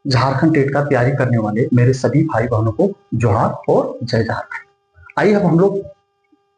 Jharkhand TET का तैयारी करने वाले मेरे सभी भाई बहनों को जोहार और जय झारखंड। आइए अब हम लोग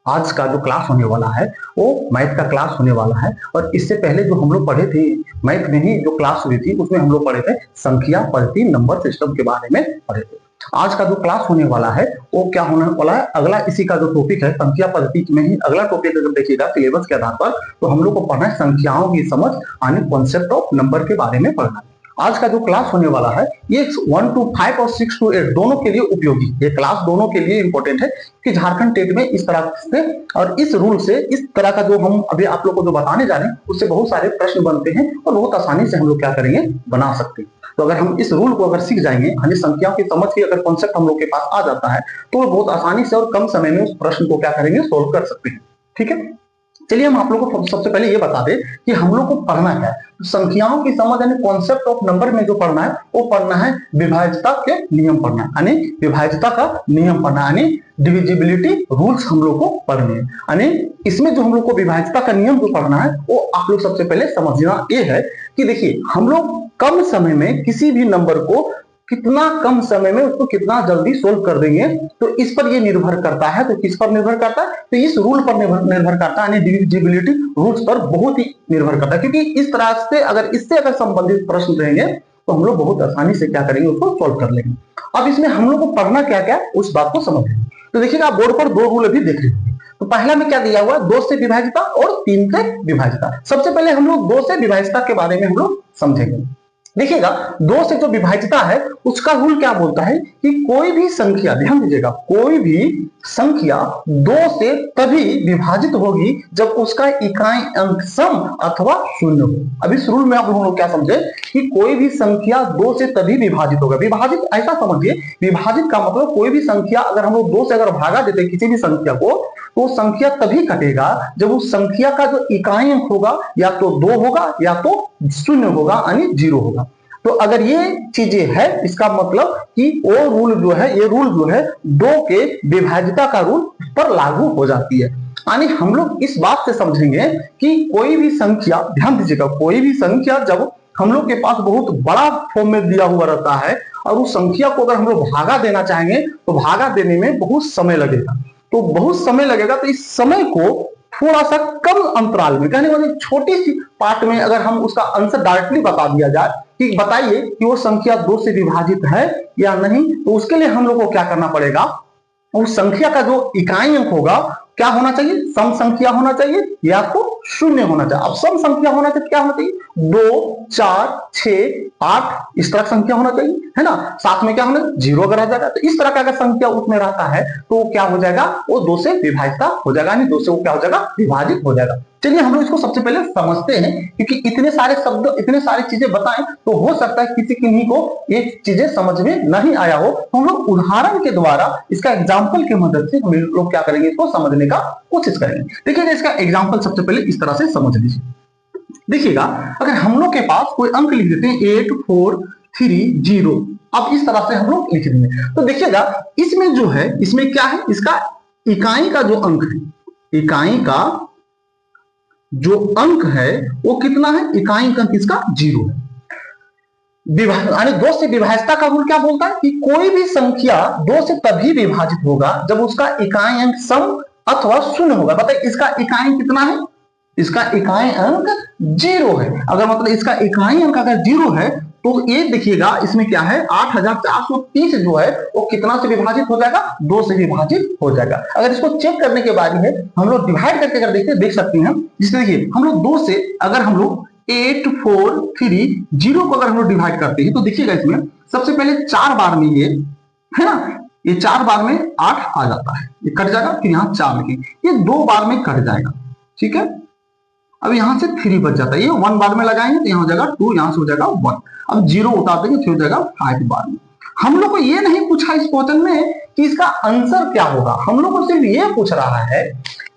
आज का जो क्लास होने वाला है वो मैथ का क्लास होने वाला है। और इससे पहले जो हम लोग पढ़े थे मैथ में ही जो क्लास हुई थी उसमें हम लोग पढ़े थे संख्या पद्धति नंबर सिस्टम के बारे में पढ़े थे। आज का जो क्लास होने वाला है वो क्या होने वाला है, अगला इसी का जो टॉपिक है संख्या पद्धति में ही अगला टॉपिक अगर देखिएगा सिलेबस के आधार पर तो हम लोग को पढ़ना है संख्याओं की समझ यानी कॉन्सेप्ट ऑफ नंबर के बारे में पढ़ना है। आज का जो क्लास होने वाला है ये 1 to 5 और 6 to 8 दोनों के लिए उपयोगी, ये क्लास दोनों के लिए इंपॉर्टेंट है कि झारखंड टेट में इस तरह से और इस रूल से इस तरह का जो हम अभी आप लोग को जो बताने जा रहे हैं उससे बहुत सारे प्रश्न बनते हैं और बहुत आसानी से हम लोग क्या करेंगे बना सकते हैं। तो अगर हम इस रूल को अगर सीख जाएंगे यानी संख्याओं की समझ की अगर कॉन्सेप्ट हम लोग के पास आ जाता है तो वो बहुत आसानी से और कम समय में उस प्रश्न को क्या करेंगे सोल्व कर सकते हैं। ठीक है, चलिए हम आप लोगों को सबसे पहले ये बता दें कि हम लोग को पढ़ना क्या है। तो संख्याओं की समझ यानी कॉन्सेप्ट ऑफ नंबर में जो पढ़ना है वो पढ़ना है विभाज्यता के नियम पढ़ना है, यानी विभाज्यता का नियम पढ़ना है, यानी डिविजिबिलिटी रूल्स हम लोग को पढ़ने हैं। यानी इसमें जो हम लोग को विभाज्यता का नियम जो पढ़ना है वो आप लोग सबसे पहले समझना ये है कि देखिए हम लोग कम समय में किसी भी नंबर को कितना कम समय में उसको कितना जल्दी सोल्व कर देंगे तो इस पर ये निर्भर करता है। तो किस पर निर्भर करता है, तो इस रूल पर निर्भर करता है, यानी डिविजिबिलिटी रूल्स पर बहुत ही निर्भर करता है। क्योंकि इस तरह से अगर इससे अगर संबंधित प्रश्न रहेंगे तो हम लोग बहुत आसानी से क्या करेंगे उसको सोल्व कर लेंगे। अब इसमें हम लोग को पढ़ना क्या क्या उस बात को समझ लेंगे। तो देखिएगा बोर्ड पर दो रूल अभी देख रहे होंगे। तो पहला में क्या दिया हुआ है, 2 से विभाज्यता और 3 से विभाज्यता। सबसे पहले हम लोग 2 से विभाज्यता के बारे में हम लोग समझेंगे। देखिएगा 2 से जो विभाज्यता है उसका रूल क्या बोलता है कि कोई भी संख्या, ध्यान दीजिएगा, कोई भी संख्या 2 से तभी विभाजित होगी जब उसका इकाई अंक सम अथवा शून्य हो। अब इस रूल में आप लोग क्या समझे कि कोई भी संख्या 2 से तभी विभाजित होगा। विभाजित ऐसा समझिए, विभाजित का मतलब कोई भी संख्या अगर हम लोग 2 से अगर भागा देते किसी भी संख्या को तो संख्या तभी कटेगा जब उस संख्या का जो इकाई अंक होगा या तो 2 होगा या तो शून्य होगा यानी 0 होगा। तो अगर ये चीजें है इसका मतलब कि वो रूल जो है, ये रूल जो है 2 के विभाज्यता का रूल पर लागू हो जाती है। यानी हम लोग इस बात से समझेंगे कि कोई भी संख्या, ध्यान दीजिएगा, कोई भी संख्या जब हम लोग के पास बहुत बड़ा फॉर्म में दिया हुआ रहता है और उस संख्या को अगर हम लोग भागा देना चाहेंगे तो भागा देने में बहुत समय लगेगा। तो बहुत समय लगेगा तो इस समय को थोड़ा सा कम अंतराल में, कहने वाले छोटी सी पार्ट में अगर हम उसका आंसर डायरेक्टली बता दिया जाए कि बताइए कि वो संख्या 2 से विभाजित है या नहीं, तो उसके लिए हम लोग को क्या करना पड़ेगा, उस संख्या का जो इकाई अंक होगा क्या होना चाहिए, सम संख्या होना चाहिए या तो शून्य होना चाहिए। अब सम संख्या होना चाहिए, क्या होना चाहिए, 2, 4, 6, 8 इस तरह संख्या होना चाहिए, है ना। साथ में क्या होना, 0 अगर आ जाएगा तो इस तरह का अगर संख्या उसमें रहता है तो क्या हो जाएगा, वो 2 से विभाजित हो जाएगा, यानी 2 से वो क्या हो जाएगा, विभाजित हो जाएगा। चलिए हम लोग इसको सबसे पहले समझते हैं क्योंकि इतने सारे शब्द इतने सारी चीजें बताएं तो हो सकता है किसी किन्हीं को ये चीजें समझ में नहीं आया हो। तो हम लोग उदाहरण के द्वारा इसका एग्जाम्पल की मदद से हम लोग क्या करेंगे, इसको समझने का कोशिश करेंगे। देखिएगा इसका एग्जाम्पल सबसे पहले इस तरह से समझ लीजिए। देखिएगा अगर हम लोग के पास कोई अंक लिख देते हैं 8, 4, 3, 0, अब इस तरह से हम लोग लिख देंगे तो देखिएगा इसमें जो है, इसमें क्या है, इसका इकाई का जो अंक है, इकाई का जो अंक है वो कितना है, इकाई अंक इसका 0 है। यानी 2 से विभाज्यता का रूल क्या बोलता है कि कोई भी संख्या 2 से तभी विभाजित होगा जब उसका इकाई अंक सम अथवा शून्य होगा। बताइए इसका इकाई कितना है, इसका इकाई अंक 0 है। अगर मतलब इसका इकाई अंक अगर 0 है तो ये देखिएगा इसमें क्या है, 8430 जो है वो कितना से विभाजित हो जाएगा, 2 से विभाजित हो जाएगा। अगर इसको चेक करने के बाद है हम लोग डिवाइड करके अगर देखते देख सकते हैं, जिससे देखिए हम लोग 2 से अगर हम लोग 8, 4, 3, 0 को अगर हम लोग डिवाइड करते हैं तो देखिएगा इसमें सबसे पहले 4 बार में ये है ना, ये 4 बार में 8 आ जाता है, ये कट जाएगा, फिर यहाँ 4 लिखेंगे, ये 2 बार में कट जाएगा, ठीक है। अब यहां से 3 बच जाता है, ये 1 बार में लगाएंगे तो यहाँ हो जाएगा 2, यहां से हो जाएगा 1। अब 0 उतार देंगे फिर हो जाएगा 5 बार में। हम लोग को ये नहीं पूछा इस क्वेश्चन में कि इसका आंसर क्या होगा, हम लोग को सिर्फ ये पूछ रहा है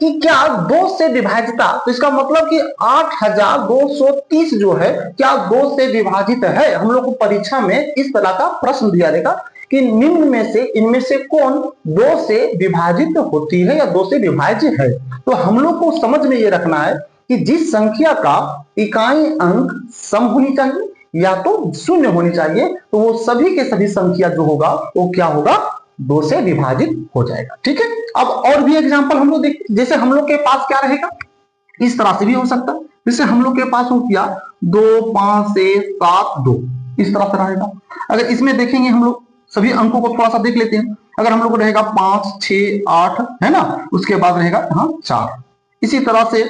कि क्या 2 से विभाजिता, तो इसका मतलब कि 8230 जो है क्या 2 से विभाजित है। हम लोग को परीक्षा में इस तरह का प्रश्न दिया रहेगा कि निम्न में से इनमें से कौन 2 से विभाजित होती है या 2 से विभाज्य है। तो हम लोग को समझ में ये रखना है कि जिस संख्या का इकाई अंक सम होनी चाहिए या तो शून्य होनी चाहिए, तो वो सभी के सभी संख्या जो होगा वो क्या होगा, 2 से विभाजित हो जाएगा। ठीक है, अब और भी एग्जांपल हम लोग देखते, जैसे हम लोग के पास क्या रहेगा, इस तरह से भी हो सकता है, जैसे हम लोग के पास हो गया 2 5 से 7 2, इस तरह से रहेगा। अगर इसमें देखेंगे हम लोग सभी अंकों को थोड़ा सा देख लेते हैं, अगर हम लोग को रहेगा 5 6 8 है ना, उसके बाद रहेगा यहाँ 4, इसी तरह से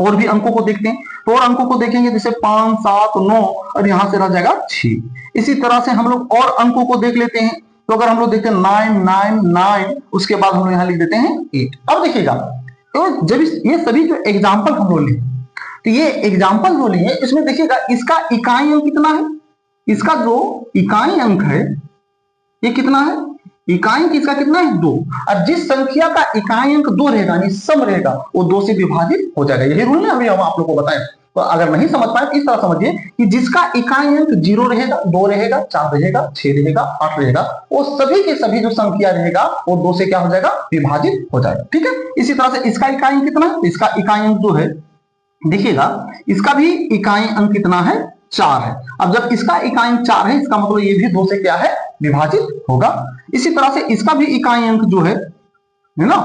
और भी अंकों को देखते हैं, तो और अंकों को देखेंगे जैसे 5 7 9 और यहां से रह जाएगा 6। इसी तरह से हम लोग और अंकों को देख लेते हैं, तो अगर हम लोग देखते हैं 9 9 9, उसके बाद हम लोग यहाँ लिख देते हैं 8। अब देखिएगा, तो जब ये सभी जो एग्जाम्पल हम लोग लिए, तो ये एग्जाम्पल जो लिए इसमें देखिएगा इसका इकाई अंक कितना है, इसका जो इकाई अंक है ये कितना है, इकाई अंक इसका कितना है 2, और जिस संख्या का इकाई अंक 2 रहेगा यानी सम रहेगा वो 2 से विभाजित हो जाएगा। यही रूल है, अभी हम आप लोग को बताएं। तो अगर नहीं समझ पाए तो इस तरह समझिए कि जिसका इकाई अंक 0 रहेगा, 2 रहेगा, 4 रहेगा, 6 रहेगा, 8 रहेगा, वो सभी के सभी जो संख्या रहेगा वो 2 से क्या हो जाएगा, विभाजित हो जाएगा। ठीक है, इसी तरह से इसका इकाई अंक कितना है, इसका इकाई अंक जो है देखिएगा, इसका भी इकाई अंक कितना है, 4 है। अब जब इसका इकाई अंक 4 है, इसका मतलब ये भी 2 से क्या है, विभाजित होगा। इसी तरह से इसका भी इकाई अंक जो है ना,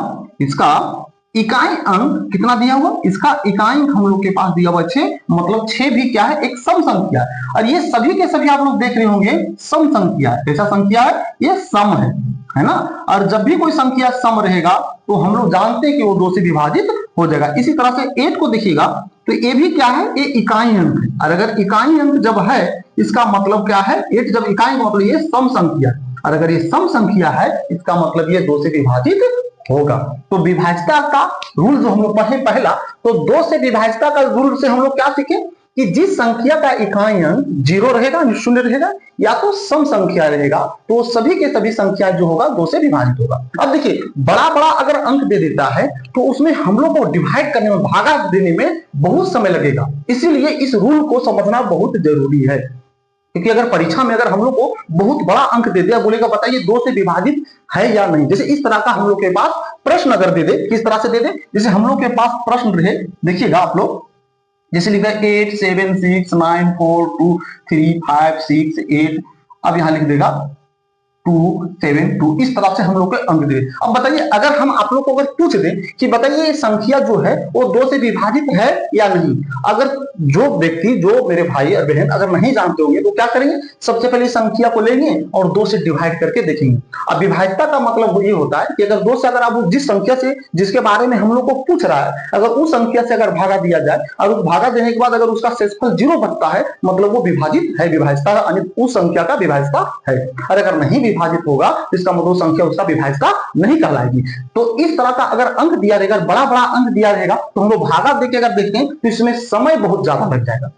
इसका इकाई अंक कितना दिया हुआ, इसका इकाई अंक हम लोग के पास दिया हुआ 6, मतलब 6 भी क्या है, एक सम संख्या है। और ये सभी के सभी आप लोग देख रहे होंगे सम संख्या है। कैसा संख्या है, ये सम है ना। और जब भी कोई संख्या सम रहेगा तो हम लोग जानते हैं कि वो 2 से विभाजित हो जाएगा। इसी तरह से 8 को देखिएगा, तो ये भी क्या है, ये इकाई अंक है। और अगर इकाई अंक जब है, इसका मतलब क्या है, 8 जब इकाई अंक मतलब ये सम संख्या है, और अगर ये सम संख्या है इसका मतलब ये 2 से विभाजित होगा। तो विभाज्यता का रूल जो हम लोग पढ़े पहला, तो 2 से विभाज्यता का रूल से हम लोग क्या सीखे कि जिस संख्या का इकाई अंक 0 रहेगा, शून्य रहेगा, या तो सम संख्या रहेगा, तो सभी के सभी संख्या जो होगा 2 से विभाजित होगा। अब देखिए, बड़ा बड़ा अगर अंक दे देता है तो उसमें हम लोग को डिवाइड करने में, भागा देने में बहुत समय लगेगा। इसीलिए इस रूल को समझना बहुत जरूरी है, क्योंकि अगर परीक्षा में अगर हम लोग को बहुत बड़ा अंक दे दिया, बोलेगा बताइए 2 से विभाजित है या नहीं, जैसे इस तरह का हम लोग के पास प्रश्न अगर दे दे, किस तरह से दे दे, जैसे हम लोग के पास प्रश्न रहे, देखिएगा आप लोग, जैसे लिखा है 8 7 6 9 4 2 3 5 6 8, अब यहां लिख देगा 2 7 2, इस तरह से हम लोग के अंक दे। अब बताइए, अगर हम आप लोग को अगर पूछ दें कि बताइए ये संख्या जो है वो 2 से विभाजित है या नहीं, अगर जो व्यक्ति, जो मेरे भाई और बहन अगर नहीं जानते होंगे तो क्या करेंगे, सबसे पहले संख्या को लेंगे और 2 से डिवाइड करके देखेंगे। अब विभाज्यता का मतलब ये होता है कि अगर 2 से, अगर आप जिस संख्या से, जिसके बारे में हम लोग को पूछ रहा है, अगर उस संख्या से अगर भागा दिया जाए और उस भागा देने के बाद अगर उसका शेषफल 0 बचता है, मतलब वो विभाजित है, विभाज्यता उस संख्या का विभाज्यता है। और अगर नहीं विभाजित होगा इसका मतलब संख्या उसका विभाज्यता नहीं कहलाएगी। तो इस तरह का अगर अंक दिया रहेगा, बड़ा बड़ा अंक दिया रहेगा, तो हम लोग भागा देके अगर देखते हैं तो इसमें समय बहुत ज्यादा लग जाएगा।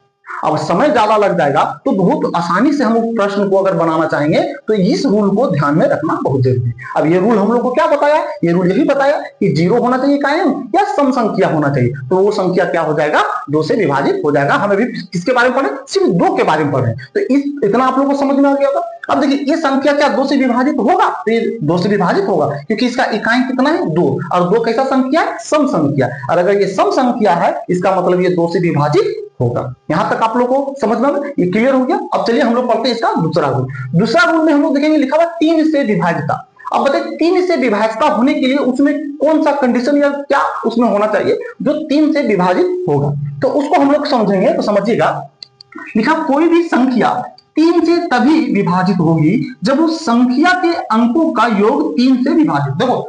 अब समय ज्यादा लग जाएगा तो बहुत आसानी से हम उस प्रश्न को अगर बनाना चाहेंगे तो इस रूल को ध्यान में रखना बहुत जरूरी है। अब ये रूल हम लोग को क्या बताया, ये रूल यही बताया कि 0 होना चाहिए कायम या सम संख्या होना चाहिए, तो वो संख्या क्या हो जाएगा, 2 से विभाजित हो जाएगा। हम अभी किसके बारे में पढ़े, सिर्फ 2 के बारे में पढ़े, तो इतना आप लोगों को समझ में आ गया होगा। अब देखिए, ये संख्या क्या 2 से विभाजित होगा, तो ये 2 से विभाजित होगा क्योंकि इसका इकाई कितना है 2, और 2 कैसा संख्या है, सम संख्या, और अगर ये सम संख्या है इसका मतलब ये 2 से विभाजित होगा। यहां तक आप लोग को समझना में ये क्लियर हो गया। अब चलिए हम लोग पढ़ते हैं इसका दूसरा रूल। दूसरा रूल में हम लोग देखेंगे लिखा हुआ 3 से विभाज्यता। अब बताइए 3 से विभाज्यता होने के लिए उसमें कौन सा कंडीशन या क्या उसमें होना चाहिए जो 3 से विभाजित होगा, तो उसको हम लोग समझेंगे। तो समझिएगा, लिखा कोई भी संख्या 3 से तभी विभाजित होगी जब उस संख्या के अंकों का योग 3 से विभाजित। देखो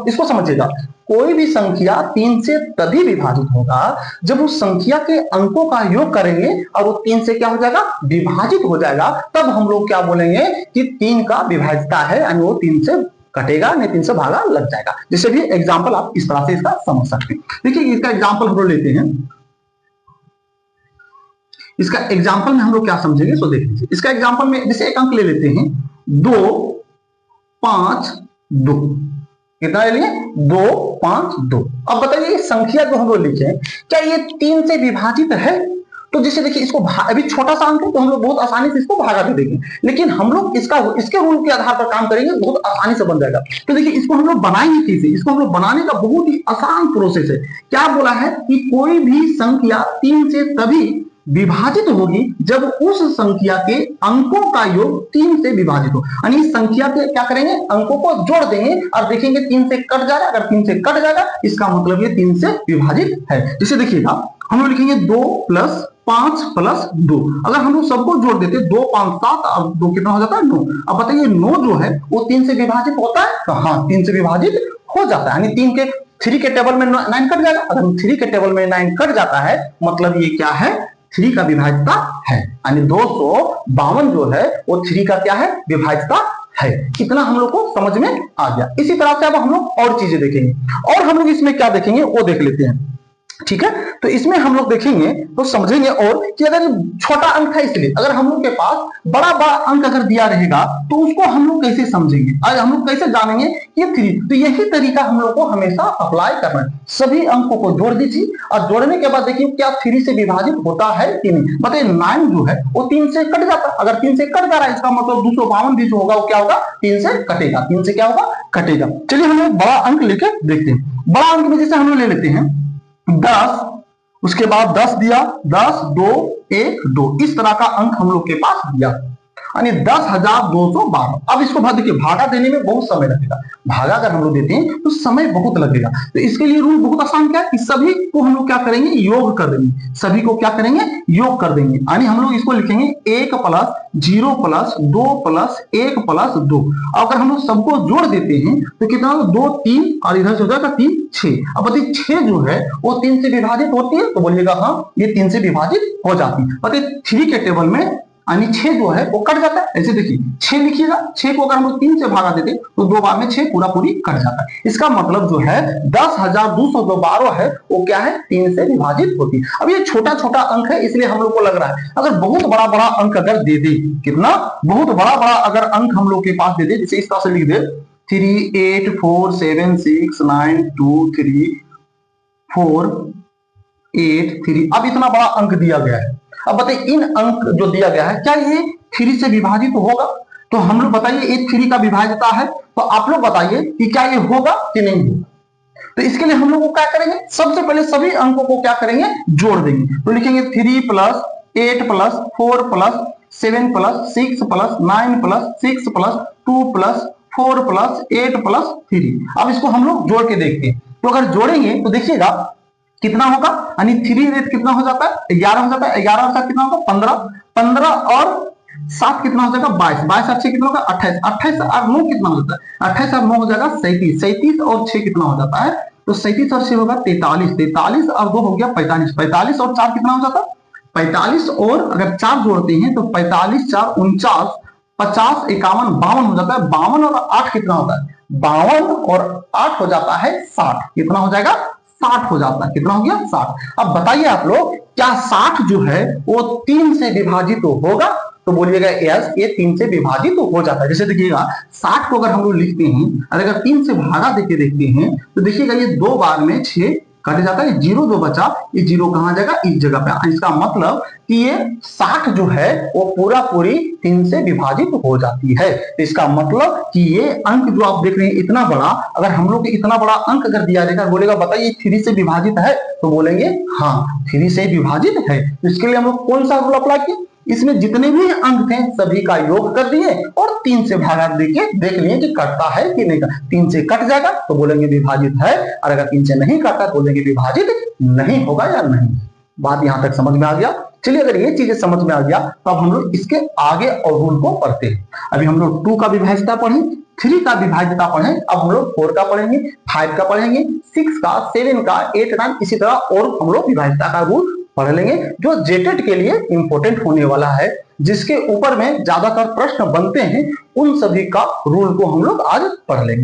इसको समझिएगा, कोई भी संख्या 3 से तभी विभाजित होगा जब उस संख्या के अंकों का योग करेंगे और वो 3 से क्या हो जाएगा, विभाजित हो जाएगा, तब हम लोग क्या बोलेंगे कि 3 का विभाज्यता है, यानी वो 3 से कटेगा, नहीं 3 से भागा लग जाएगा। जैसे भी एग्जाम्पल आप इस तरह से इसका समझ सकते हैं। देखिए इसका एग्जाम्पल हम लोग लेते हैं, इसका एग्जाम्पल में हम लोग क्या समझेंगे सो देख लीजिए। इसका एग्जाम्पल में जैसे एक अंक ले लेते हैं 2 5 2, कितना ले लिए 2 5 2। अब बताइए ये संख्या जो हम लोग लिखे हैं क्या ये 3 से विभाजित है, तो जैसे देखिए इसको अभी छोटा सा अंक है तो हम लोग बहुत आसानी से इसको भागा दे देंगे, लेकिन हम लोग इसके रूल के आधार पर काम करेंगे बहुत आसानी से बन जाएगा। तो देखिए इसको हम लोग बनाएंगे कैसे, इसको हम लोग बनाने का बहुत ही आसान प्रोसेस है। क्या बोला है कि कोई भी संख्या 3 से तभी विभाजित होगी जब उस संख्या के अंकों का योग 3 से विभाजित हो। यानी इस संख्या के क्या करेंगे, अंकों को जोड़ देंगे और देखेंगे 3 से कट जाएगा। अगर 3 से कट जाएगा इसका मतलब ये 3 से विभाजित है। जैसे देखिएगा हम लोग लिखेंगे 2 + 5 + 2। अगर हम लोग सबको जोड़ देते 2 5 7 और 2 कितना हो जाता है 9। अब बताइए 9 जो है वो 3 से विभाजित होता है? तो हाँ 3 से विभाजित हो जाता है। यानी 3 के टेबल में 9 कट जाएगा। अगर 3 के टेबल में 9 कट जाता है मतलब ये क्या है, 3 का विभाज्यता है। यानी 252 जो है वो 3 का क्या है, विभाज्यता है। इतना हम लोग को समझ में आ गया। इसी तरह से अब हम लोग और चीजें देखेंगे और हम लोग इसमें क्या देखेंगे वो देख लेते हैं। ठीक है, तो इसमें हम लोग देखेंगे तो समझेंगे और कि अगर छोटा अंक है इसलिए अगर हम लोग के पास बड़ा अंक अगर दिया रहेगा तो उसको हम लोग कैसे समझेंगे, आज हम लोग कैसे जानेंगे ये 3। तो यही तरीका हम लोग को हमेशा अप्लाई करना है। सभी अंकों को जोड़ दीजिए और जोड़ने के बाद देखिए क्या 3 से विभाजित होता है कि नहीं। बताइए 9 जो है वो 3 से कट जाता है। अगर 3 से कट जा रहा है इसका मतलब 252 भी जो होगा वो क्या होगा, 3 से कटेगा। 3 से क्या होगा, कटेगा। चलिए हम लोग बड़ा अंक लेके देखते हैं। बड़ा अंक में जैसे हम लोग ले लेते हैं 10, उसके बाद 10 दिया, 10 2 1 2, इस तरह का अंक हम लोग के पास दिया, यानी 10,212। अब इसको देखिए भागा देने में बहुत समय लगेगा। भागा अगर हम लोग देते हैं तो समय बहुत लगेगा। तो इसके लिए रूल बहुत आसान क्या है कि सभी को हम लोग क्या करेंगे, योग कर देंगे। सभी को क्या करेंगे, योग कर देंगे। यानी हम लोग इसको लिखेंगे 1 + 0 + 2 + 1 + 2। अगर हम लोग सबको जोड़ देते हैं तो कितना, 2 3 और इधर से हो जाएगा 3 6। अब बताइए 6 जो है वो 3 से विभाजित होती है, तो बोलिएगा हाँ ये 3 से विभाजित हो जाती है। बताइए 3 के टेबल में यानी 6 जो है वो कट जाता है। ऐसे देखिए 6 लिखिएगा, 6 को अगर हम लोग 3 से भागा देते तो 2 बार में 6 पूरी कट जाता है। इसका मतलब जो है 10,212 है वो क्या है, 3 से विभाजित होती है। अब ये छोटा छोटा अंक है इसलिए हम लोग को लग रहा है। अगर बहुत बड़ा अंक अगर दे दे, कितना बहुत बड़ा अगर अंक हम लोग के पास दे दे, जैसे इस तरह से लिख दे 3 8 4 7 6 9 2 3 4 8 3। अब इतना बड़ा अंक दिया गया है। अब बताइए इन अंक जो दिया गया है क्या ये 3 से विभाजित होगा? तो हम लोग बताइए ये 3 का विभाज्यता है, तो आप लोग बताइए कि क्या ये होगा कि नहीं होगा। तो इसके लिए हम लोग को क्या करेंगे, सबसे पहले सभी अंकों को क्या करेंगे, जोड़ देंगे। तो लिखेंगे 3 + 8 + 4 + 7 + 6 + 9 + 6 + 2 + 4 + 8 + 3। अब इसको हम लोग जोड़ के देखते हैं। तो अगर जोड़ेंगे तो देखिएगा कितना होगा, यानी 3 रेट कितना हो जाता है, 11 हो जाता है। 11 और 7 कितना होगा, 15। 15 और 7 कितना हो जाएगा, 22। 22 और 6 कितना होगा, 28। 28 और 9 कितना हो जाता है, 28 और 9 हो जाएगा 37। 37 और 6 कितना हो जाता है, तो 37 और 6 होगा 43। 43 और 2 हो गया 45। 45 और 4 कितना हो जाता है, 45 और अगर 4 जोड़ते हैं तो 45 4 49, 50 51 52 हो जाता है। 52 और 8 कितना होता है, 52 और 8 हो जाता है 60। कितना हो जाएगा, 60 हो जाता है। कितना हो गया, 60। अब बताइए आप लोग क्या 60 जो है वो 3 से विभाजित होगा? तो बोलिएगा यस ये 3 से विभाजित हो जाता है। जैसे देखिएगा 60 को अगर हम लोग लिखते हैं और अगर 3 से भागा देके देखते हैं तो देखिएगा ये 2 बार में 6 कट जाता है। 0 जो बचा ये 0 कहां जाएगा, इस जगह पे। इसका मतलब कि ये 60 जो है वो पूरी 3 से विभाजित हो जाती है। तो इसका मतलब कि ये अंक जो आप देख रहे हैं इतना बड़ा, अगर हम लोग इतना बड़ा अंक अगर दिया रहेगा, बोलेगा बताइए 3 से विभाजित है, तो बोलेंगे हाँ 3 से विभाजित है। तो इसके लिए हम लोग कौन सा रूल अप्लाई किए, इसमें जितने भी अंक थे सभी का योग कर दिए और 3 से भागा देके देख लिए कि कटता है कि नहीं कटता। 3 से कट जाएगा तो बोलेंगे विभाजित है, और अगर 3 से नहीं कटता तो बोलेंगे विभाजित नहीं होगा या नहीं। बात यहां तक समझ में आ गया। चलिए अगर ये चीजें समझ में आ गया तो अब हम लोग इसके आगे और रूल को पढ़ते हैं। अभी हम लोग 2 का विभाज्यता पढ़े, 3 का विभाज्यता पढ़े, अब हम लोग 4 का पढ़ेंगे, 5 का पढ़ेंगे, 6 का, 7 का, 8 9 इसी तरह और हम लोग विभाज्यता का रूल पढ़ लेंगे जो जेटेट के लिए इंपॉर्टेंट होने वाला है, जिसके ऊपर में ज्यादातर प्रश्न बनते हैं। उन सभी का रूल को हम लोग आज पढ़ लेंगे।